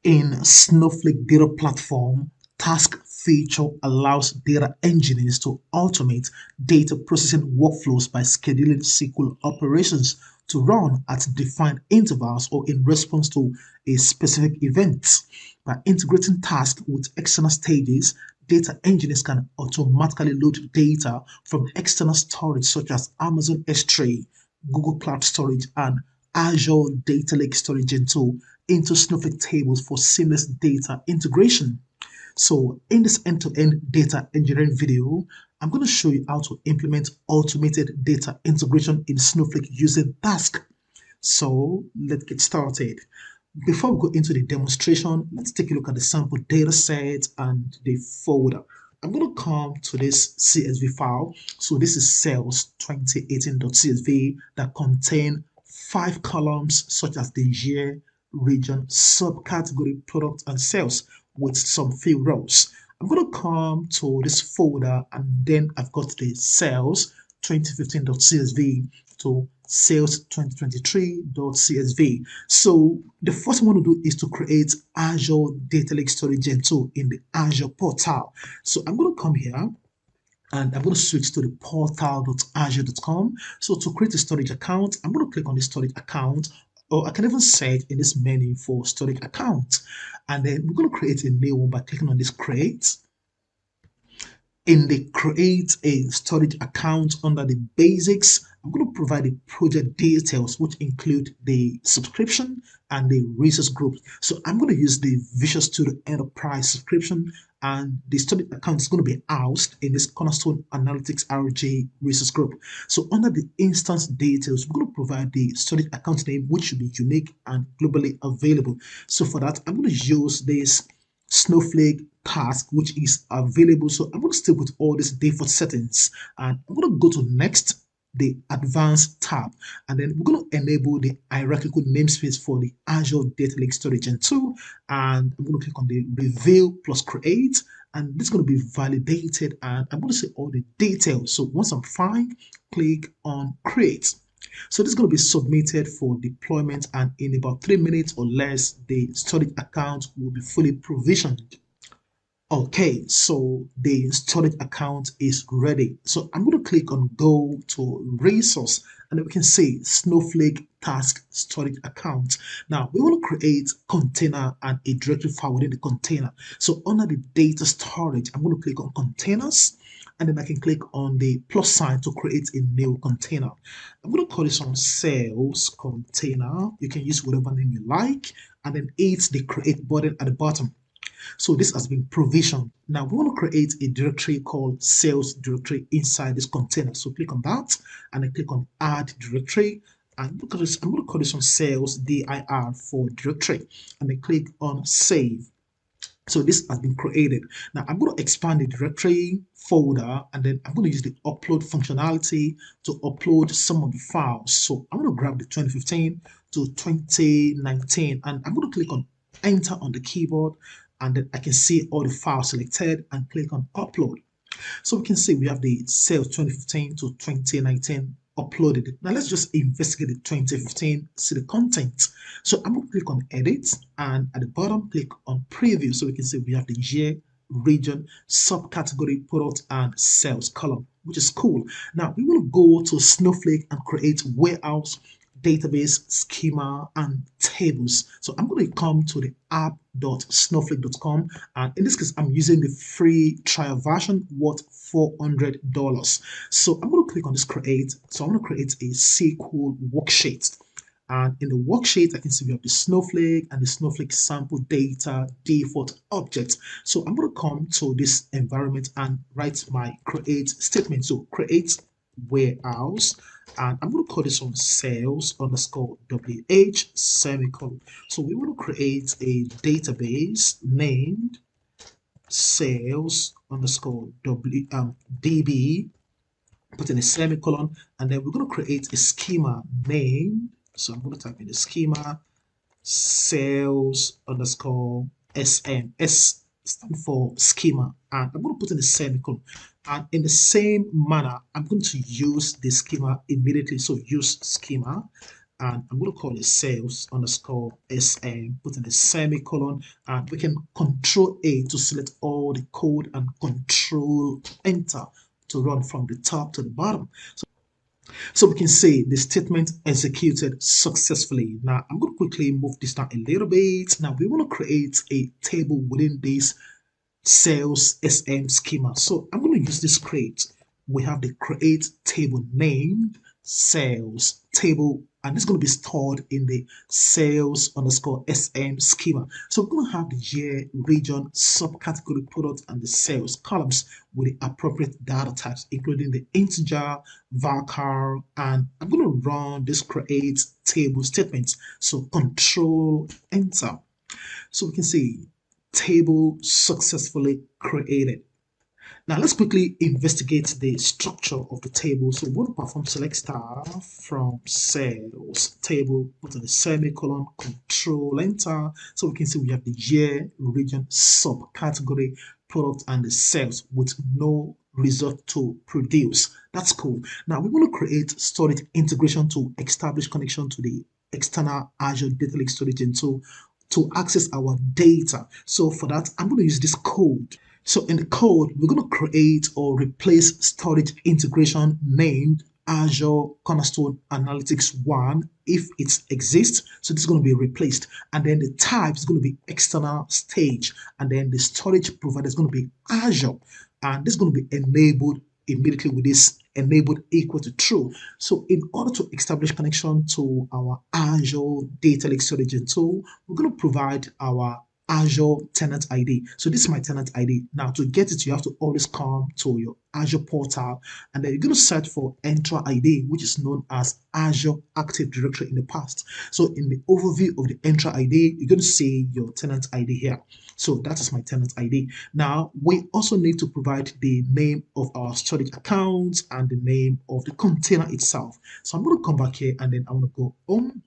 In Snowflake Data Platform, Task feature allows data engineers to automate data processing workflows by scheduling SQL operations to run at defined intervals or in response to a specific event. By integrating tasks with external stages, data engineers can automatically load data from external storage such as Amazon S3, Google Cloud Storage, and Azure Data Lake Gen2 into Snowflake tables for seamless data integration. So in this end-to-end data engineering video, I'm going to show you how to implement automated data integration in Snowflake using Task. So let's get started. Before we go into the demonstration, let's take a look at the sample data set and the folder. I'm going to come to this CSV file. So this is sales 2018.csv that contain 5 columns such as the year, region, subcategory, product, and sales with some few rows. I'm going to come to this folder and then I've got the sales 2015.csv to sales 2023.csv. So the first thing I want to do is to create Azure Data Lake Gen2 in the Azure portal. So I'm going to come here and I'm going to switch to the portal.azure.com. So to create a storage account, I'm going to click on the storage account, or I can even search in this menu for storage account. And then we're going to create a new one by clicking on this create. In the create a storage account under the basics, I'm going to provide the project details, which include the subscription and the resource group. So I'm going to use the Visual Studio Enterprise subscription, and the storage account is going to be housed in this Cornerstone Analytics RG resource group. So under the instance details, we're going to provide the storage account name, which should be unique and globally available. So for that, I'm going to use this Snowflake task, which is available. So I'm going to stick with all these default settings, and I'm going to go to next, the advanced tab, and then we're going to enable the hierarchical namespace for the Azure Data Lake Gen2, and I'm going to click on the review plus create, and this is going to be validated, and I'm going to say all the details. So once I'm fine, click on create. So this is going to be submitted for deployment, and in about 3 minutes or less, the storage account will be fully provisioned. Okay, so the storage account is ready. So I'm going to click on go to resource, and then we can see Snowflake task storage account. Now we want to create container and a directory file within the container. So under the data storage, I'm going to click on containers, and then I can click on the plus sign to create a new container. I'm going to call this one sales container. You can use whatever name you like, and then hit the create button at the bottom. So this has been provisioned. Now we want to create a directory called sales directory inside this container. So click on that and then click on add directory. And look at this, I'm going to call this one sales dir for directory, and then click on save. So this has been created. Now I'm going to expand the directory folder, and then I'm going to use the upload functionality to upload some of the files. So I'm going to grab the 2015 to 2019, and I'm going to click on enter on the keyboard, and then I can see all the files selected and click on upload. So we can see we have the sales 2015 to 2019 uploaded. Now let's just investigate the 2015, see the content. So I'm going to click on edit, and at the bottom click on preview, so we can see we have the year, region, subcategory, product, and sales column, which is cool. Now we want to go to Snowflake and create warehouse, database, schema, and tables. So I'm going to come to the app.snowflake.com, and in this case I'm using the free trial version worth $400. So I'm going to click on this create. So I'm going to create a SQL worksheet, and in the worksheet I can see we have the Snowflake and the Snowflake sample data default object. So I'm going to come to this environment and write my create statement. So create warehouse, and I'm going to call this one sales underscore WH semicolon. So we want to create a database named sales underscore DB, put in a semicolon, and then we're going to create a schema named, so I'm going to type in the schema sales underscore SM. S stand for schema, and I'm going to put in a semicolon. And in the same manner, I'm going to use the schema immediately. So use schema, and I'm going to call it sales underscore SM, put in a semicolon, and we can control A to select all the code and control enter to run from the top to the bottom. So we can say the statement executed successfully. Now I'm going to quickly move this down a little bit. Now we want to create a table within this sales SM schema. So I'm going to use this create. We have the create table named sales table, and it's going to be stored in the sales underscore SM schema. So we're going to have the year, region, subcategory, product, and the sales columns with the appropriate data types, including the integer, varchar, and I'm going to run this create table statement. So control enter. So we can see table successfully created. Now let's quickly investigate the structure of the table. So we want to perform select star from sales table, put in a semicolon, control enter. So we can see we have the year, region, subcategory, product, and the sales with no result to produce. That's cool. Now we want to create storage integration to establish connection to the external Azure Data Lake Gen2 to access our data. So for that, I'm going to use this code. So in the code, we're going to create or replace storage integration named Azure Cornerstone Analytics 1 if it exists. So this is going to be replaced. And then the type is going to be external stage. And then the storage provider is going to be Azure. And this is going to be enabled immediately with this enabled equal to true. So in order to establish connection to our Azure Data Lake Gen2, we're going to provide our Azure tenant ID. So this is my tenant ID. Now to get it, you have to always come to your Azure portal, and then you're going to search for Entra ID, which is known as Azure Active Directory in the past. So in the overview of the Entra ID, you're going to see your tenant ID here. So that is my tenant ID. Now we also need to provide the name of our storage account and the name of the container itself. So I'm going to come back here, and then I'm going to go home.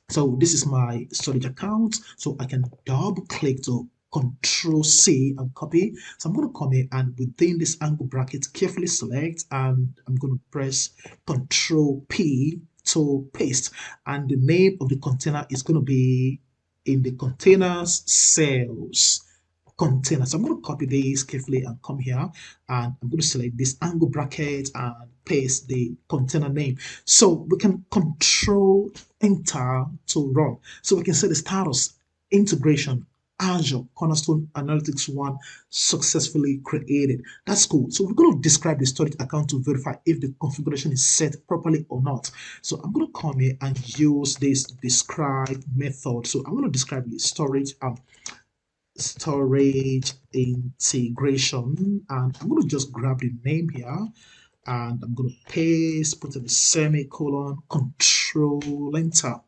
So this is my storage account. So I can double click to Control C and copy. So I'm going to come here, and within this angle bracket, carefully select, and I'm going to press Control P to paste. And the name of the container is going to be in the containers sales container. So I'm going to copy this carefully and come here, and I'm going to select this angle bracket and paste the container name. So we can control enter to run. So we can set the status integration Azure Cornerstone Analytics 1 successfully created. That's cool. So we're going to describe the storage account to verify if the configuration is set properly or not. So I'm going to come here and use this describe method. So I'm going to describe the storage integration, and I'm going to just grab the name here, and I'm going to paste, put in a semicolon, control enter.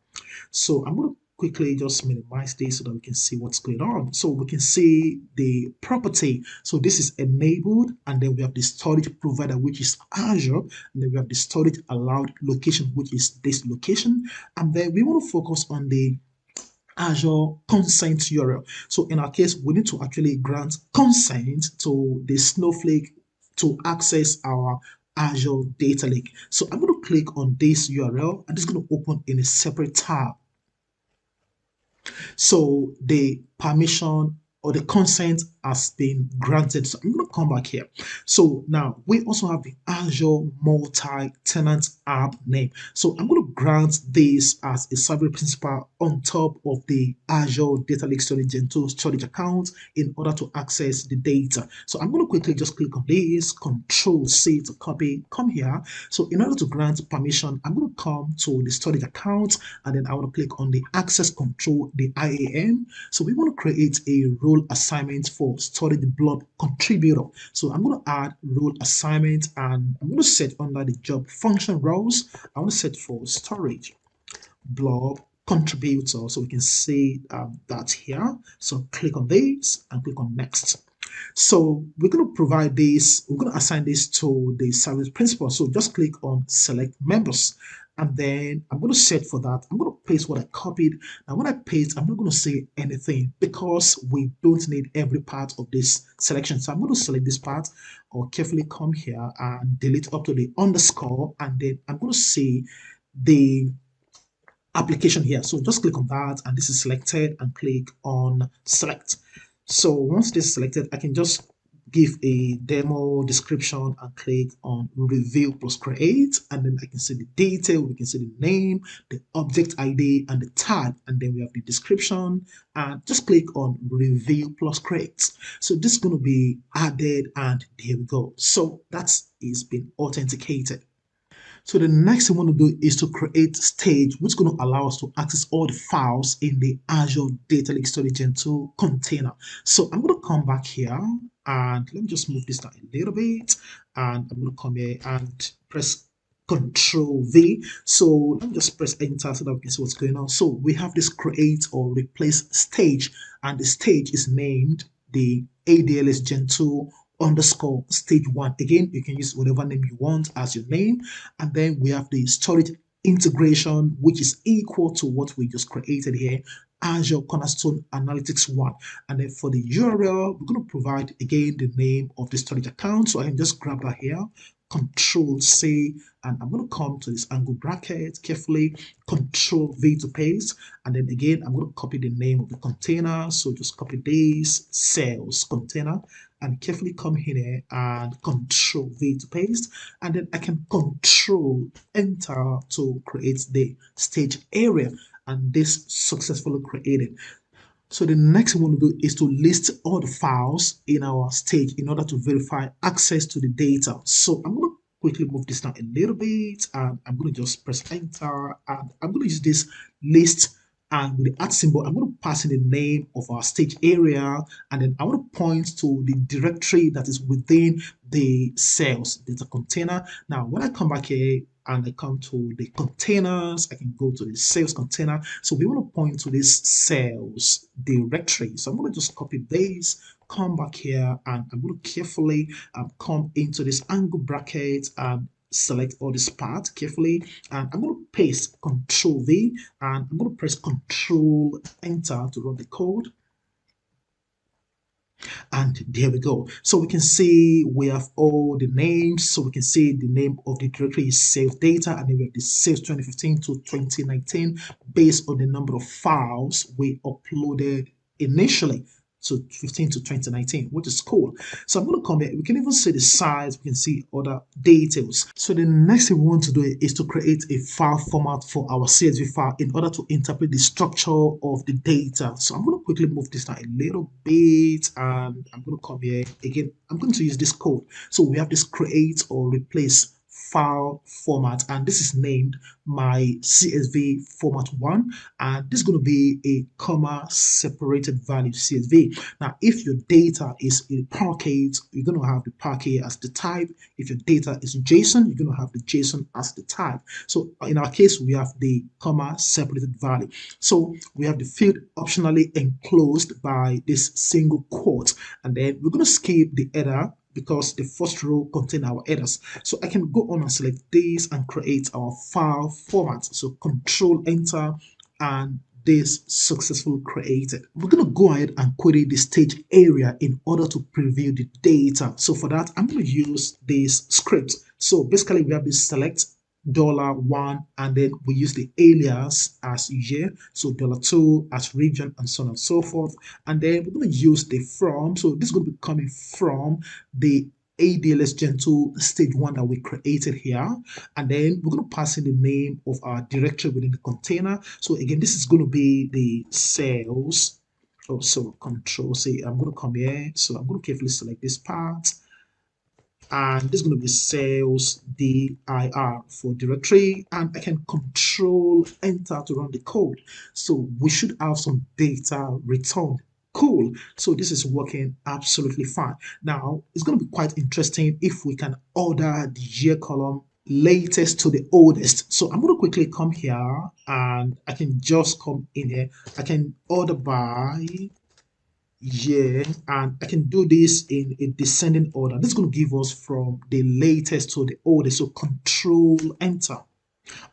So I'm going to quickly just minimize this so that we can see what's going on. So we can see the property. So this is enabled, and then we have the storage provider, which is Azure, and then we have the storage allowed location, which is this location, and then we want to focus on the Azure consent URL. So in our case, we need to actually grant consent to the Snowflake to access our Azure Data Lake. So I'm going to click on this URL, and it's going to open in a separate tab. So the permission or the consent has been granted. So I'm going to come back here. So now we also have the Azure multi-tenant app name. So I'm going to grant this as a service principal on top of the Azure Data Lake Gen2 storage account in order to access the data. So I'm going to quickly just click on this, Control C to copy, come here. So in order to grant permission, I'm going to come to the storage account, and then I want to click on the access control, the IAM. So we want to create a role assignment for storage blob contributor. So I'm going to add role assignment, and I'm going to set under the job function roles. I want to set for storage blob contributor. So we can see that here. So click on this and click on next. So we're going to provide this, we're going to assign this to the service principal. So just click on select members, and then I'm going to set for that. I'm going to paste what I copied. Now when I paste, I'm not going to say anything because we don't need every part of this selection. So I'm going to select this part, or carefully come here and delete up to the underscore, and then I'm going to see the application here. So just click on that, and this is selected, and click on select. So once this is selected, I can just give a demo description and click on review plus create, and then I can see the detail, we can see the name, the object ID, and the tag, and then we have the description, and just click on review plus create. So this is going to be added, and here we go. So that is been authenticated. So the next thing we want to do is to create stage, which is going to allow us to access all the files in the Azure Data Lake Gen2 container. So I'm going to come back here, and let me just move this down a little bit, and I'm going to come here and press Control V. So let me just press enter so that we can see what's going on. So we have this create or replace stage, and the stage is named the ADLS Gen2 underscore stage 1. Again, you can use whatever name you want as your name. And then we have the storage integration, which is equal to what we just created here, Azure Cornerstone Analytics 1. And then for the URL, we're going to provide again the name of the storage account. So I can just grab that here, Control C, and I'm going to come to this angle bracket carefully, Control V to paste, and then again I'm going to copy the name of the container. So just copy this sales container, and carefully come here and Control V to paste, and then I can Control Enter to create the stage area, and this successfully created. So the next thing we want to do is to list all the files in our stage in order to verify access to the data. So I'm going to quickly move this down a little bit, and I'm going to just press enter, and I'm going to use this list, and with the @ symbol I'm going to pass in the name of our stage area, and then I want to point to the directory that is within the sales data container. Now when I come back here and I come to the containers, I can go to the sales container. So we want to point to this sales directory. So I'm going to just copy this, come back here, and I'm going to carefully come into this angle bracket and select all this part carefully, and I'm going to paste Control V, and I'm going to press Control Enter to run the code. And there we go. So we can see we have all the names. So we can see the name of the directory is sales data, and then we have the sales 2015 to 2019 based on the number of files we uploaded initially. So 15 to 2019, which is cool. So I'm going to come here. We can even see the size. We can see other details. So the next thing we want to do is to create a file format for our CSV file in order to interpret the structure of the data. So I'm going to quickly move this down a little bit, and I'm going to come here again. I'm going to use this code. So we have this create or replace file format, and this is named my CSV format 1, and this is going to be a comma separated value CSV. Now if your data is a Parquet, you're going to have the Parquet as the type. If your data is JSON, you're going to have the JSON as the type. So in our case, we have the comma separated value. So we have the field optionally enclosed by this single quote, and then we're going to skip the header because the first row contains our headers. So I can go on and select this and create our file format. So Control Enter, and this successfully created. We're going to go ahead and query the stage area in order to preview the data. So for that, I'm going to use this script. So basically we have this select $1, and then we use the alias as year, so $2 as region, and so on and so forth. And then we're going to use the from. So this is going to be coming from the ADLS Gen2 stage 1 that we created here, and then we're going to pass in the name of our directory within the container. So again, this is going to be the sales. Oh, so Control C. I'm going to come here, so I'm going to carefully select this part, and this is going to be sales dir for directory, and I can Control Enter to run the code. So we should have some data returned. Cool. So this is working absolutely fine. Now it's going to be quite interesting if we can order the year column latest to the oldest. So I'm going to quickly come here, and I can just come in here. I can order by year, and I can do this in a descending order. This is going to give us from the latest to the oldest. So Control Enter.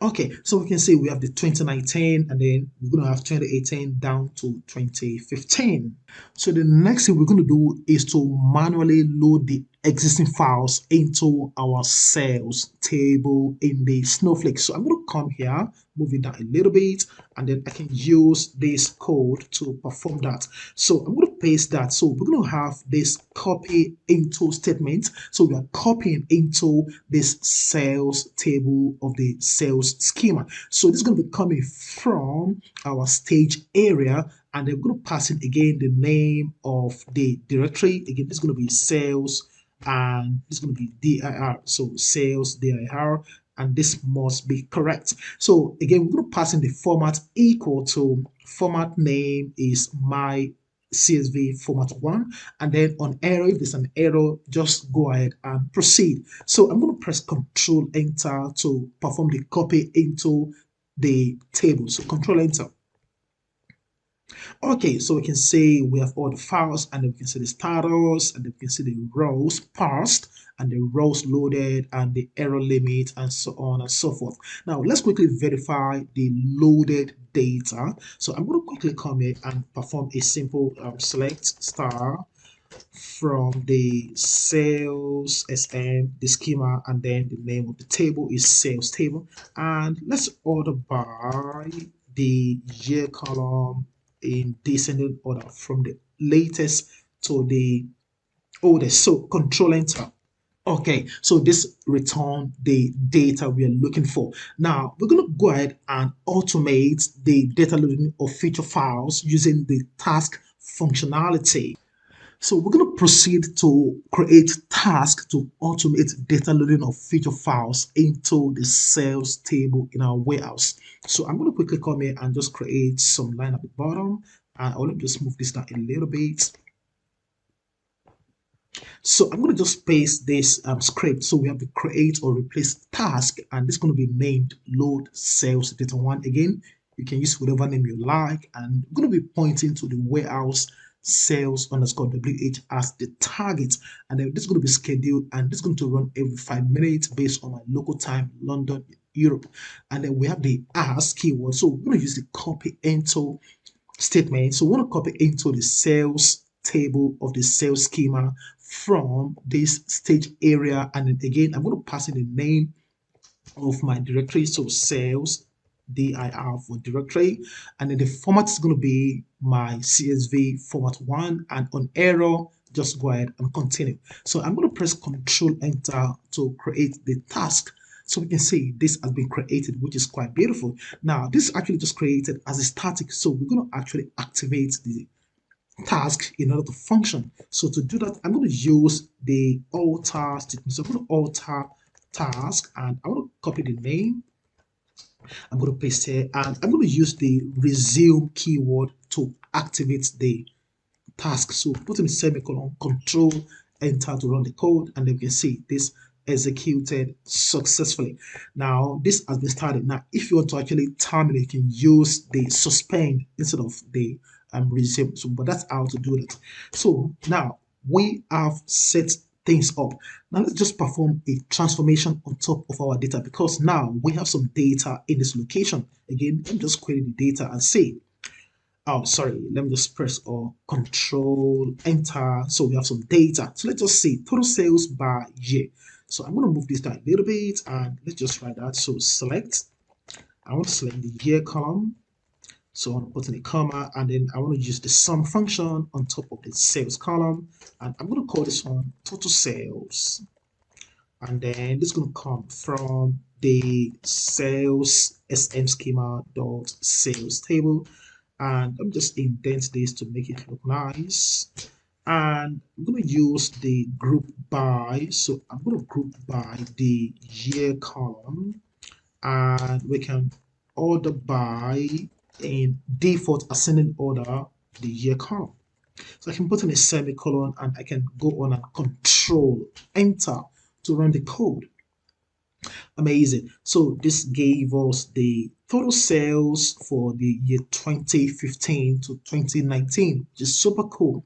Okay, so we can see we have the 2019, and then we're going to have 2018 down to 2015. So the next thing we're going to do is to manually load the existing files into our sales table in the Snowflake. So I'm going to come here, move it down a little bit, and then I can use this code to perform that. So I'm going to paste that. So we're going to have this copy into statement. So we are copying into this sales table of the sales schema. So this is going to be coming from our stage area, and then we're going to pass in again the name of the directory. Again, this is going to be sales, and this is going to be dir. So sales dir, and this must be correct. So again, we're going to pass in the format equal to format name is my CSV format 1, and then on error, if there's an error, just go ahead and proceed. So I'm going to press Control Enter to perform the copy into the table. So Control Enter. Okay, so we can see we have all the files, and then we can see the status, and then we can see the rows parsed, and the rows loaded, and the error limit, and so on and so forth. Now let's quickly verify the loaded data. So I'm going to quickly come in and perform a simple select star from the sales SM, the schema, and then the name of the table is sales table. And let's order by the year column in descending order from the latest to the oldest. So Control Enter. Okay, so this return the data we are looking for. Now we're going to go ahead and automate the data loading of feature files using the task functionality. So we're going to proceed to create tasks to automate data loading of feature files into the sales table in our warehouse. So I'm going to quickly come here and just create some line at the bottom, and I'll just move this down a little bit. So I'm going to just paste this script. So we have to create or replace task, and this is going to be named load sales data one. Again, you can use whatever name you like, and we're going to be pointing to the warehouse sales underscore WH as the target, and then this is going to be scheduled, and this is going to run every 5 minutes based on my local time, London, Europe. And then we have the as keyword. So we're going to use the copy into statement. So we want to copy into the sales table of the sales schema from this stage area, and then again I'm going to pass in the name of my directory, so sales dir for directory, and then the format is going to be my CSV format 1, and on error just go ahead and continue. So I'm going to press Control Enter to create the task. So we can see this has been created, which is quite beautiful. Now this is actually just created as a static, so we're going to actually activate the task in order to function. So to do that, I'm going to use the alter statement. So I'm going to alter task, and I want to copy the name. I'm going to paste here, and I'm going to use the resume keyword to activate the task. So put in a semicolon, Control Enter to run the code, and then you can see this executed successfully. Now this has been started. Now if you want to actually terminate, you can use the suspend instead of the resume. So but that's how to do that. So now we have set things up. Now let's just perform a transformation on top of our data, because now we have some data in this location. Again, let me just query the data and see. Oh, sorry, let me just press or Control Enter. So we have some data. So let's just see total sales by year. So I'm going to move this down a little bit, and let's just write that. So select, I want to select the year column. So I want to put in a comma, and then I want to use the sum function on top of the sales column, and I'm going to call this one total sales. And then this is going to come from the sales SM schema dot sales table. And I'm just indent this to make it look nice. And I'm going to use the group by. So I'm going to group by the year column, and we can order by in default ascending order the year column. So I can put in a semicolon, and I can go on and Control Enter to run the code. Amazing. So this gave us the total sales for the year 2015 to 2019, which is super cool.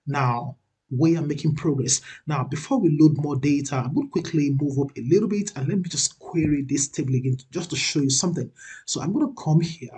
Now we are making progress. Now before we load more data, I'm going to quickly move up a little bit, and let me just query this table again just to show you something. So I'm going to come here,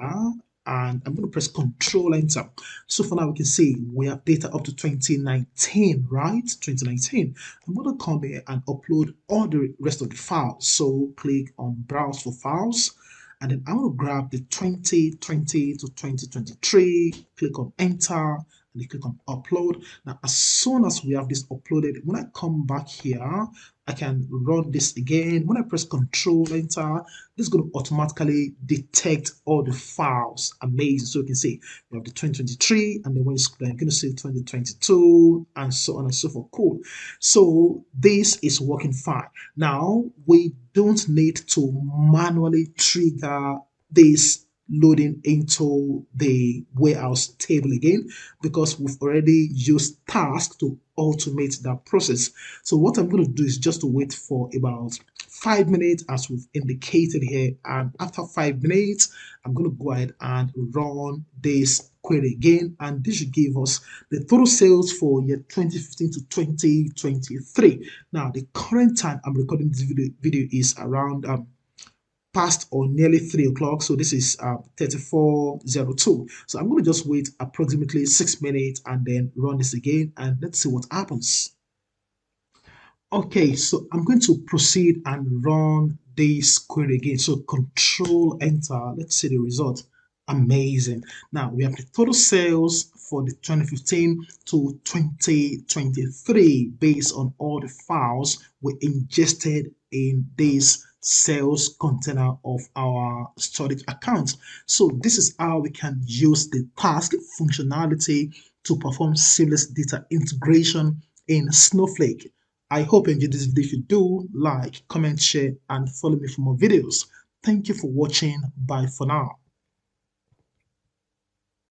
and I'm going to press Control Enter. So for now, we can see we have data up to 2019, right? 2019. I'm going to come here and upload all the rest of the files. So click on Browse for Files. And then I will grab the 2020 to 2023, click on Enter, and then click on Upload. Now, as soon as we have this uploaded, when I come back here, I can run this again. When I press Control Enter, this is going to automatically detect all the files. Amazing. So you can see you have the 2023, and then when you scroll, you're going to see 2022, and so on and so forth. Cool. So this is working fine. Now we don't need to manually trigger this loading into the warehouse table again, because we've already used task to automate that process. So what I'm going to do is just to wait for about 5 minutes as we've indicated here, and after 5 minutes I'm going to go ahead and run this query again, and this should give us the total sales for year 2015 to 2023. Now the current time I'm recording this video is around past or nearly 3 o'clock. So this is 34:02. So I'm going to just wait approximately 6 minutes and then run this again, and let's see what happens. Okay, so I'm going to proceed and run this query again. So Control Enter. Let's see the result. Amazing. Now we have the total sales for the 2015 to 2023 based on all the files we ingested in this sales container of our storage account. So this is how we can use the task functionality to perform seamless data integration in Snowflake. I hope you enjoyed this video. If you do, like, comment, share, and follow me for more videos. Thank you for watching. Bye for now.